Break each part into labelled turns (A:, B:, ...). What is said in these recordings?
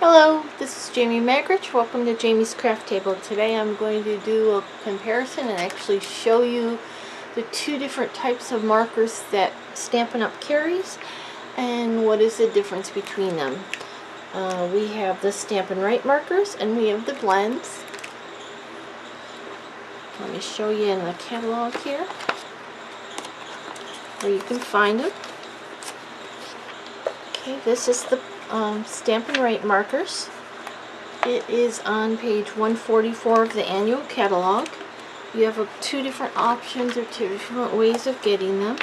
A: Hello, this is Jamie Magrich. Welcome to Jamie's Craft Table. Today I'm going to do a comparison and actually show you the two different types of markers that Stampin' Up! Carries and what is the difference between them. We have the Stampin' Write markers and we have the blends. Let me show you in the catalog here where you can find them. Okay, this is the Stampin' Write markers. It is on page 144 of the annual catalog. You have two different options or two different ways of getting them.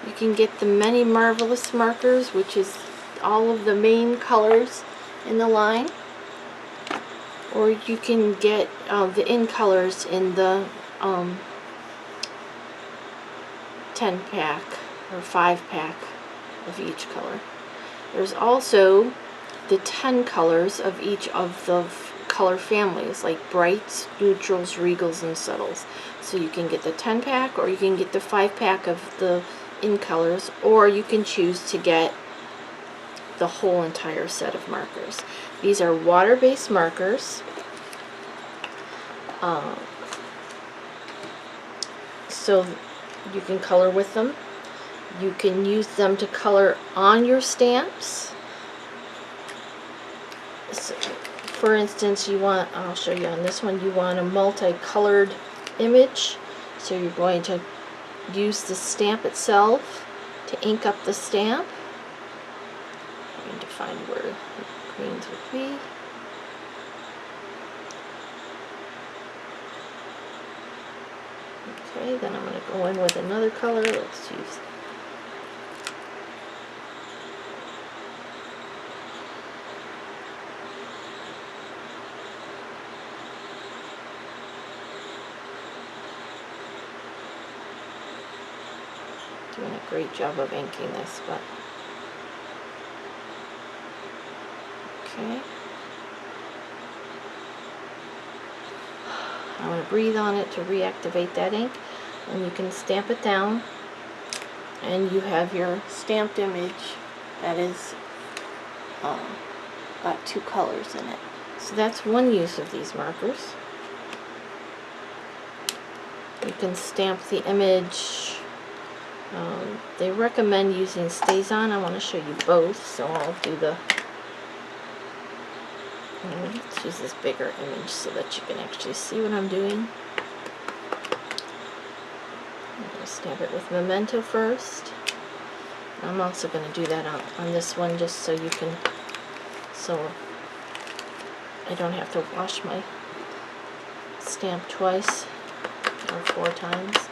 A: You can get the Many Marvelous markers, which is all of the main colors in the line, or you can get the in colors in the 10 pack or 5 pack of each color. There's also the 10 colors of each of the color families, like brights, neutrals, regals, and subtles. So you can get the 10 pack or you can get the 5 pack of the in colors, or you can choose to get the whole entire set of markers. These are water-based markers. So you can color with them. You can use them to color on your stamps. So, for instance, I'll show you on this one, you want a multicolored image. So you're going to use the stamp itself to ink up the stamp. I'm going to find where the greens would be. Okay, then I'm going to go in with another color. Let's use doing a great job of inking this, but okay. I'm going to breathe on it to reactivate that ink, and you can stamp it down, and you have your stamped image that is got two colors in it. So that's one use of these markers. You can stamp the image. They recommend using Stays On. I want to show you both, so I'll do the... Let's use this bigger image so that you can actually see what I'm doing. I'm going to stamp it with Memento first. I'm also going to do that on this one just so you can... so I don't have to wash my stamp twice or 4 times.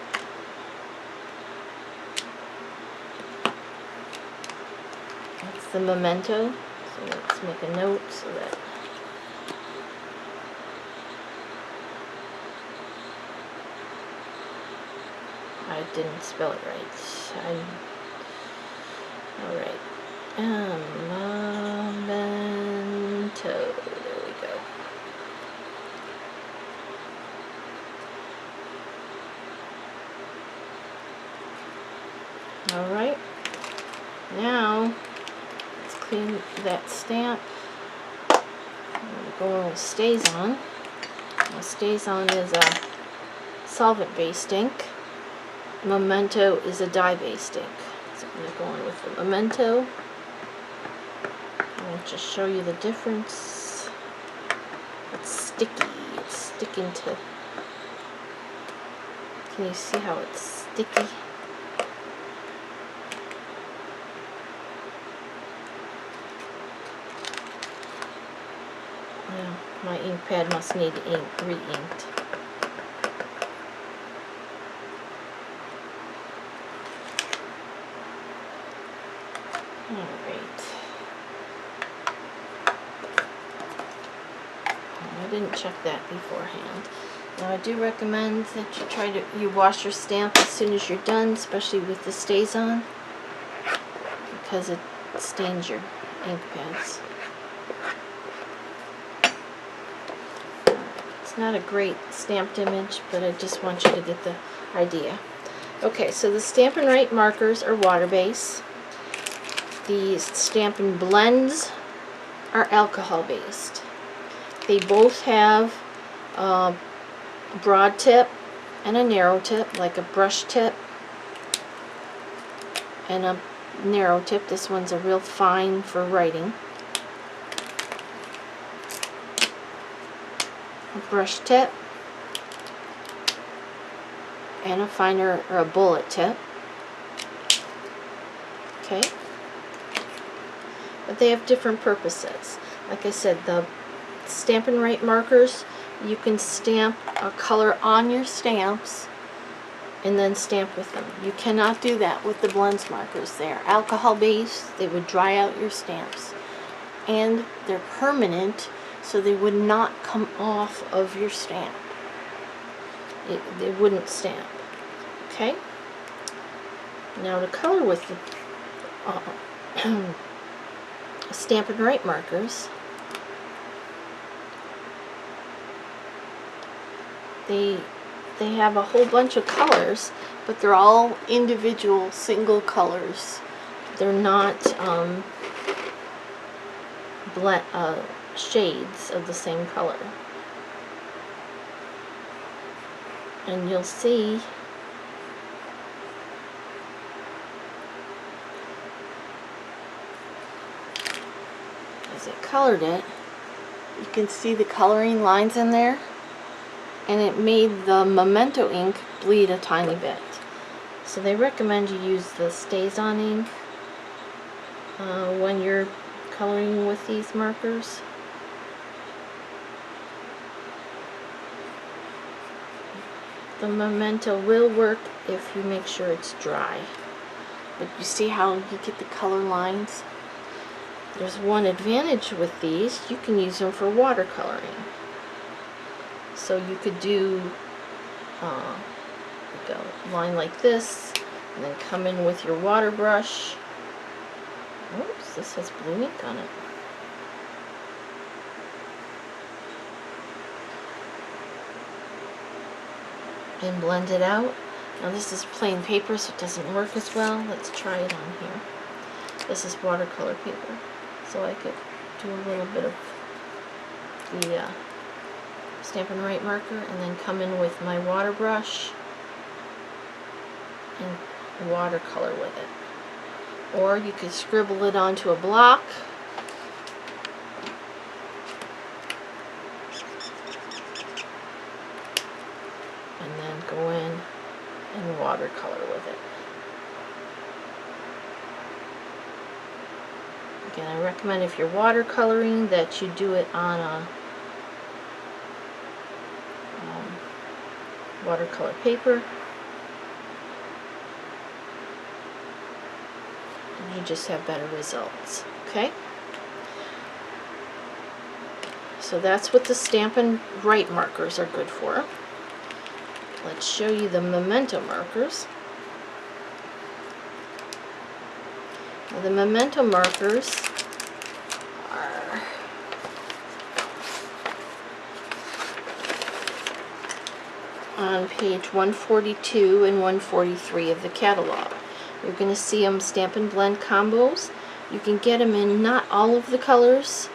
A: That's the Memento, so let's make a note so that I didn't spell it right. Alright. Memento. There we go. Alright. Now, let's clean that stamp. I'm going with Stays On. Now, Stays On is a solvent-based ink. Memento is a dye-based ink. So I'm going to go in with the Memento. I'll just show you the difference. It's sticky. It's sticking to... Can you see how it's sticky? Well, my ink pad must need re-inked. Alright. I didn't check that beforehand. Now I do recommend that you wash your stamp as soon as you're done, especially with the Stays On, because it stains your ink pads. It's not a great stamped image, but I just want you to get the idea. Okay, so the Stampin' Write markers are water-based. The Stampin' Blends are alcohol based. They both have a broad tip and a narrow tip, like a brush tip and a narrow tip. This one's a real fine for writing. A brush tip and a finer or a bullet tip. Okay? But they have different purposes. Like I said, the Stampin' Write markers, you can stamp a color on your stamps and then stamp with them. You cannot do that with the blends markers. They are alcohol based, they would dry out your stamps. And they're permanent, so they would not come off of your stamp. They wouldn't stamp. Okay? Now to color with the Stampin' Write markers, they have a whole bunch of colors, but they're all individual single colors. They're not shades of the same color. And you'll see as I colored it, you can see the coloring lines in there, and it made the Memento ink bleed a tiny bit. So they recommend you use the Stays-On ink when you're coloring with these markers. The Memento will work if you make sure it's dry. But you see how you get the color lines? There's one advantage with these. You can use them for watercoloring. So you could do like a line like this, and then come in with your water brush. Oops, this has blue ink on it. And blend it out. Now this is plain paper, so it doesn't work as well. Let's try it on here. This is watercolor paper, so I could do a little bit of the Stampin' Write marker and then come in with my water brush and watercolor with it. Or you could scribble it onto a block. And then go in and watercolor with it. Again, I recommend if you're watercoloring that you do it on a watercolor paper. And you just have better results. Okay? So that's what the Stampin' Write markers are good for. Let's show you the Memento markers. Now, the Memento markers are on page 142 and 143 of the catalog. You're going to see them Stampin' Blend combos. You can get them in not all of the colors,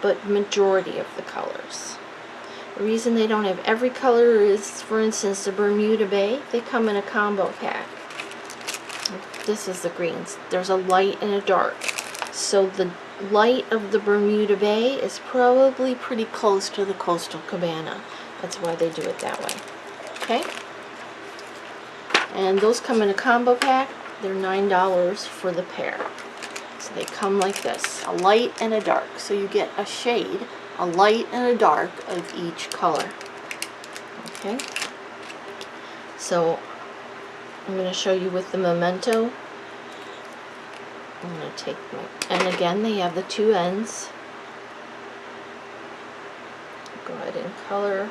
A: but majority of the colors. The reason they don't have every color is, for instance, the Bermuda Bay. They come in a combo pack. This is the greens. There's a light and a dark. So the light of the Bermuda Bay is probably pretty close to the Coastal Cabana. That's why they do it that way. Okay? And those come in a combo pack. They're $9 for the pair. So they come like this, a light and a dark. So you get a shade, a light and a dark of each color. Okay? So I'm going to show you with the Memento. I'm going to take my, and again they have the two ends. Go ahead and color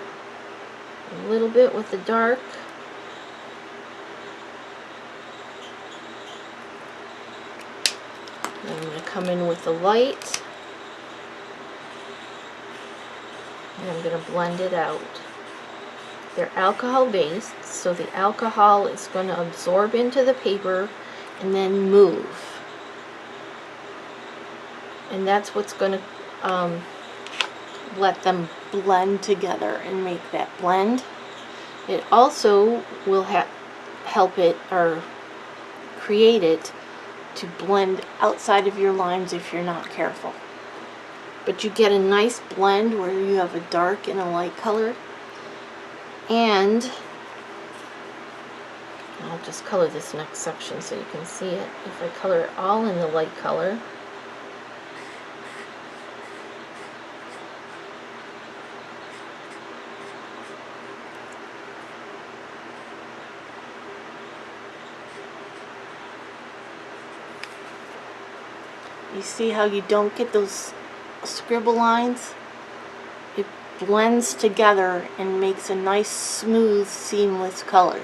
A: a little bit with the dark. And I'm going to come in with the light. And I'm going to blend it out. They're alcohol based, so the alcohol is going to absorb into the paper and then move. and that's what's going to let them blend together and make that blend. It also will help it, or create it, to blend outside of your lines if you're not careful. But you get a nice blend where you have a dark and a light color. And I'll just color this next section so you can see it. If I color it all in the light color, you see how you don't get those scribble lines? It blends together and makes a nice, smooth, seamless color.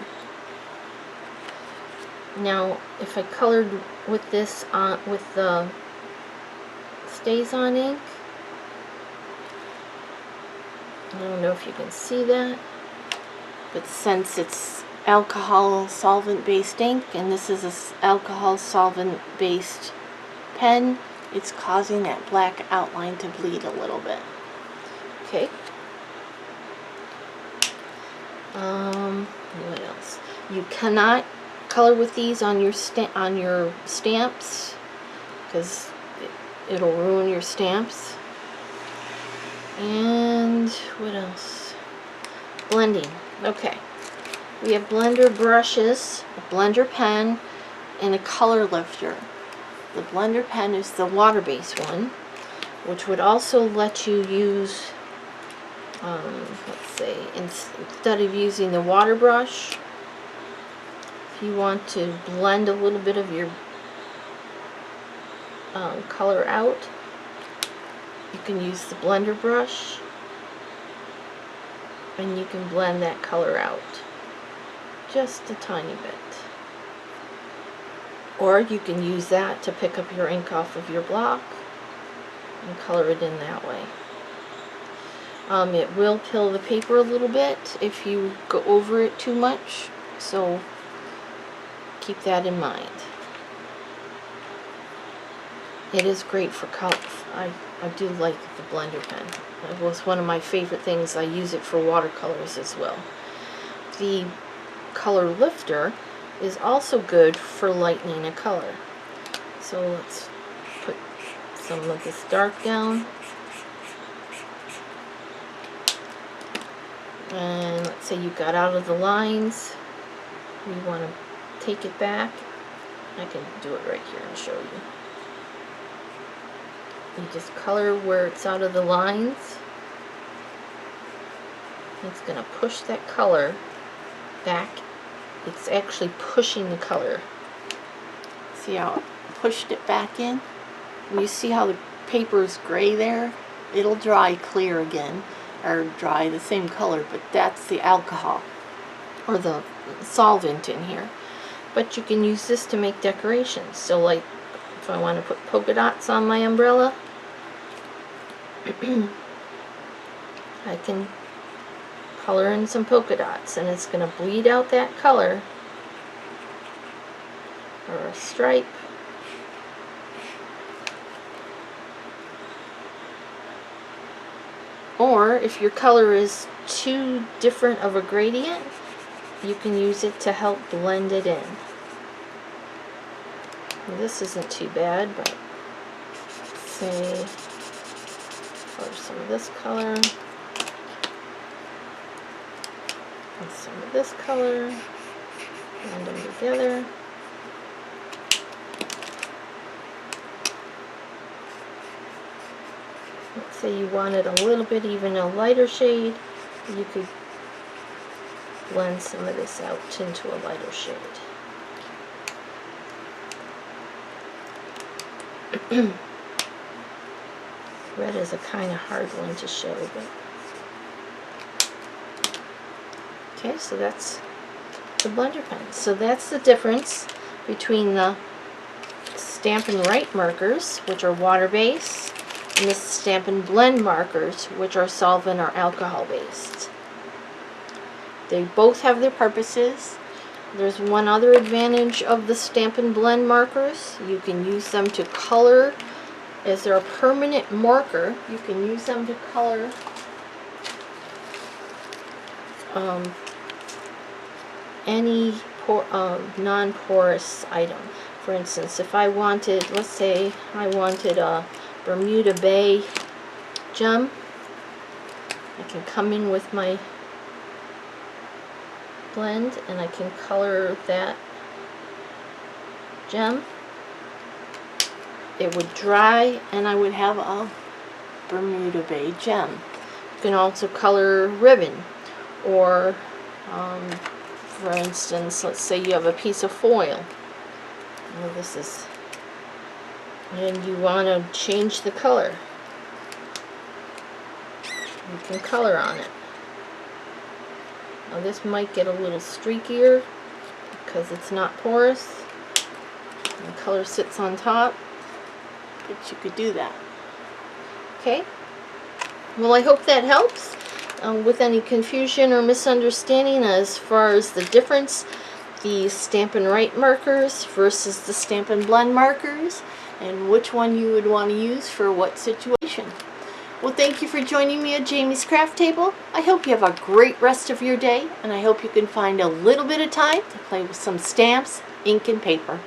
A: Now, if I colored with this with the Stays On ink, I don't know if you can see that, but since it's alcohol solvent-based ink, and this is a alcohol solvent-based pen, it's causing that black outline to bleed a little bit. Okay. What else? You cannot color with these on your stamps, because it'll ruin your stamps. And what else? Blending. Okay. We have blender brushes, a blender pen, and a color lifter. The blender pen is the water-based one, which would also let you use, let's say, instead of using the water brush, if you want to blend a little bit of your color out, you can use the blender brush, and you can blend that color out just a tiny bit. Or you can use that to pick up your ink off of your block and color it in that way. It will pill the paper a little bit if you go over it too much, so keep that in mind. It is great for color. I do like the blender pen. It was one of my favorite things. I use it for watercolors as well. The color lifter is also good for lightening a color. So let's put some of this dark down. And let's say you got out of the lines. You want to take it back. I can do it right here and show you. You just color where it's out of the lines. It's going to push that color back. It's actually pushing the color. See how it pushed it back in? And you see how the paper is gray there? It'll dry clear again, or dry the same color, but that's the alcohol or the solvent in here. But you can use this to make decorations. So like if I want to put polka dots on my umbrella, I can color in some polka dots, and it's going to bleed out that color, or a stripe. Or if your color is too different of a gradient, you can use it to help blend it in. This isn't too bad, but say color some of this color and some of this color, blend them together. Let's say you wanted a little bit even a lighter shade, you could blend some of this out into a lighter shade. Red is a kind of hard one to show, but okay, so that's the blender pen. So that's the difference between the Stampin' Write markers, which are water-based, and the Stampin' Blend markers, which are solvent or alcohol-based. They both have their purposes. There's one other advantage of the Stampin' Blend markers. You can use them to color is they're a permanent marker. You can use them to color any non-porous item. For instance, if I wanted, let's say I wanted a Bermuda Bay gem, I can come in with my blend and I can color that gem. It would dry and I would have a Bermuda Bay gem. You can also color ribbon, or for instance, let's say you have a piece of foil. Well, this is, and you want to change the color. You can color on it. Now this might get a little streakier because it's not porous. And the color sits on top, but you could do that. Okay. Well, I hope that helps with any confusion or misunderstanding as far as the difference, the Stampin' Write markers versus the Stampin' Blend markers, and which one you would want to use for what situation. Well, thank you for joining me at Jamie's Craft Table. I hope you have a great rest of your day, and I hope you can find a little bit of time to play with some stamps, ink, and paper.